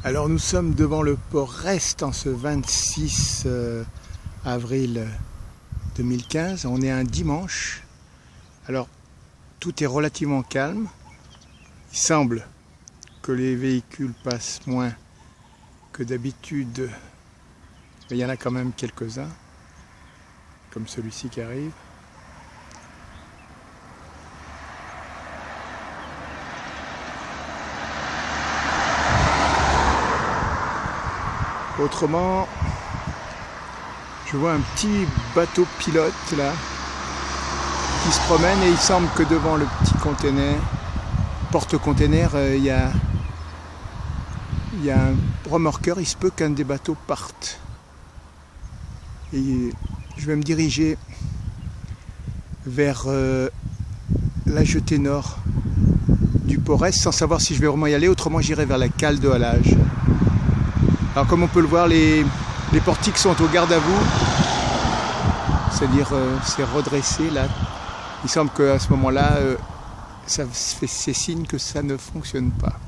Alors nous sommes devant le port Rest en ce 26 avril 2015. On est un dimanche. Alors tout est relativement calme. Il semble que les véhicules passent moins que d'habitude. Mais il y en a quand même quelques-uns, comme celui-ci qui arrive. Autrement, je vois un petit bateau pilote là qui se promène et il semble que devant le petit container, porte-container, il y a un remorqueur. Il se peut qu'un des bateaux parte. Et je vais me diriger vers la jetée nord du port Est sans savoir si je vais vraiment y aller. Autrement, j'irai vers la cale de halage. Alors comme on peut le voir, les portiques sont au garde à vous, c'est-à-dire c'est redressé là. Il semble qu'à ce moment-là, c'est signe que ça ne fonctionne pas.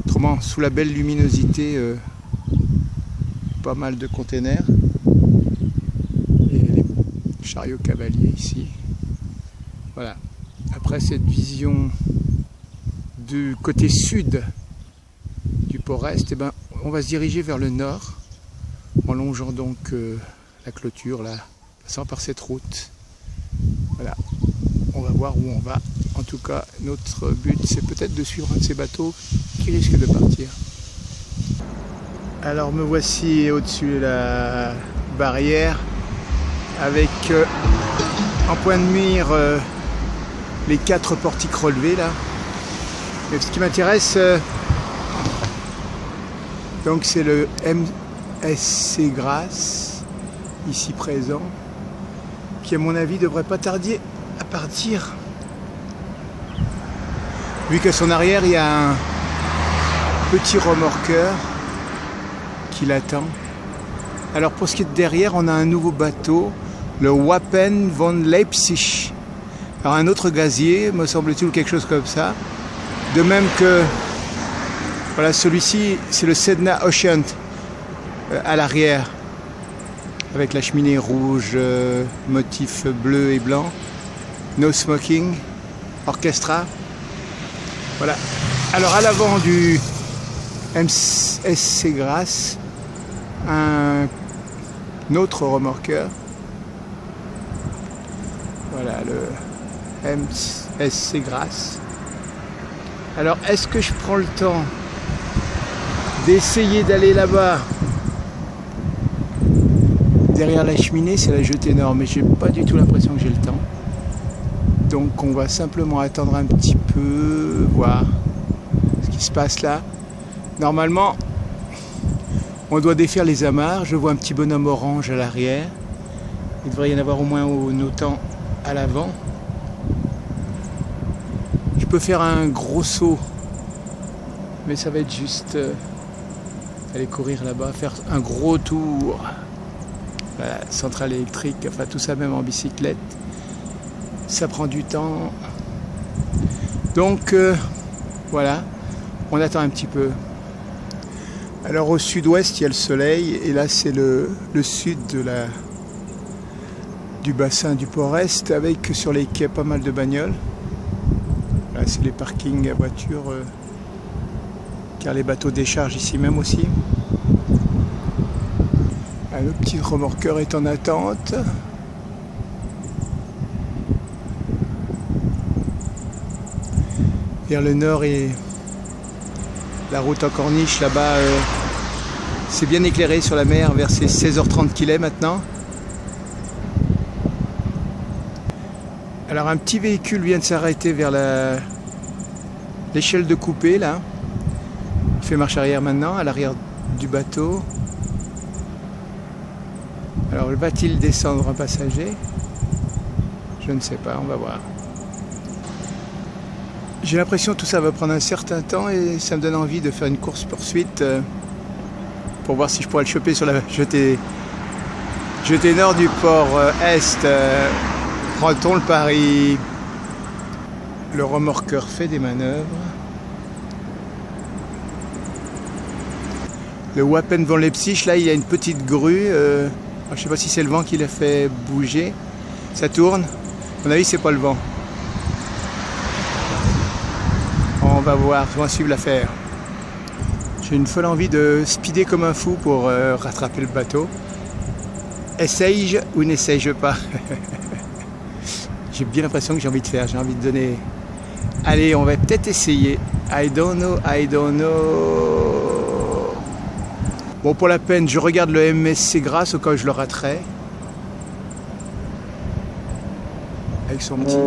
Autrement, sous la belle luminosité, pas mal de containers. Et les chariots cavaliers ici. Voilà. Après cette vision du côté sud du port Est, eh ben, on va se diriger vers le nord en longeant donc la clôture là, passant par cette route. Voilà, on va voir où on va. En tout cas, notre but c'est peut-être de suivre un de ces bateaux qui risque de partir. Alors me voici au-dessus de la barrière avec en point de mire les 4 portiques relevés là. Et ce qui m'intéresse, donc c'est le MSC Grace, ici présent, qui à mon avis devrait pas tarder à partir. Vu qu'à son arrière il y a un petit remorqueur qui l'attend. Alors pour ce qui est de derrière, on a un nouveau bateau, le Wapen von Leipzig. Alors un autre gazier, me semble-t-il, quelque chose comme ça. De même que voilà, celui-ci, c'est le Sedna Ocean à l'arrière, avec la cheminée rouge, motif bleu et blanc, no smoking, orchestra. Voilà. Alors à l'avant du MSC Grace, un autre remorqueur. Voilà le MSC Grace. Alors est-ce que je prends le temps d'essayer d'aller là-bas derrière la cheminée? C'est la jetée nord, mais j'ai pas du tout l'impression que j'ai le temps. Donc on va simplement attendre un petit peu, voir ce qui se passe là. Normalement, on doit défaire les amarres. Je vois un petit bonhomme orange à l'arrière. Il devrait y en avoir au moins autant à l'avant. Je peux faire un gros saut, mais ça va être juste aller courir là-bas, faire un gros tour. Voilà, centrale électrique, enfin tout ça même en bicyclette. Ça prend du temps. Donc voilà, on attend un petit peu. Alors au sud-ouest, il y a le soleil, et là c'est le sud du bassin du port Est, avec sur les quais pas mal de bagnoles. Là c'est les parkings à voitures, car les bateaux déchargent ici même aussi. Ah, le petit remorqueur est en attente. Vers le nord et la route en corniche là-bas, c'est bien éclairé sur la mer vers ces 16h30 qu'il est maintenant. Alors un petit véhicule vient de s'arrêter vers l'échelle de coupée là. Il fait marche arrière maintenant, à l'arrière du bateau. Alors va-t-il descendre un passager? Je ne sais pas, on va voir. J'ai l'impression que tout ça va prendre un certain temps et ça me donne envie de faire une course-poursuite pour voir si je pourrais le choper sur la jetée nord du port Est. Prend-on le pari? Le remorqueur fait des manœuvres. Le Wapen von Leipzig, là il y a une petite grue. Je ne sais pas si c'est le vent qui l'a fait bouger. Ça tourne. À mon avis, c'est pas le vent. On va voir, on va suivre l'affaire. J'ai une folle envie de speeder comme un fou pour rattraper le bateau. Essaye-je ou n'essaye-je pas? J'ai bien l'impression que j'ai envie de faire, j'ai envie de donner... Allez, on va peut-être essayer. I don't know, I don't know. Bon, pour la peine, je regarde le MSC Grasse au cas où je le raterai. Avec son petit...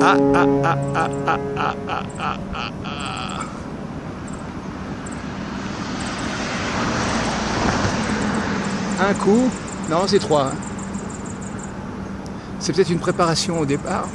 Ah. Un coup, non c'est trois. C'est peut-être une préparation au départ.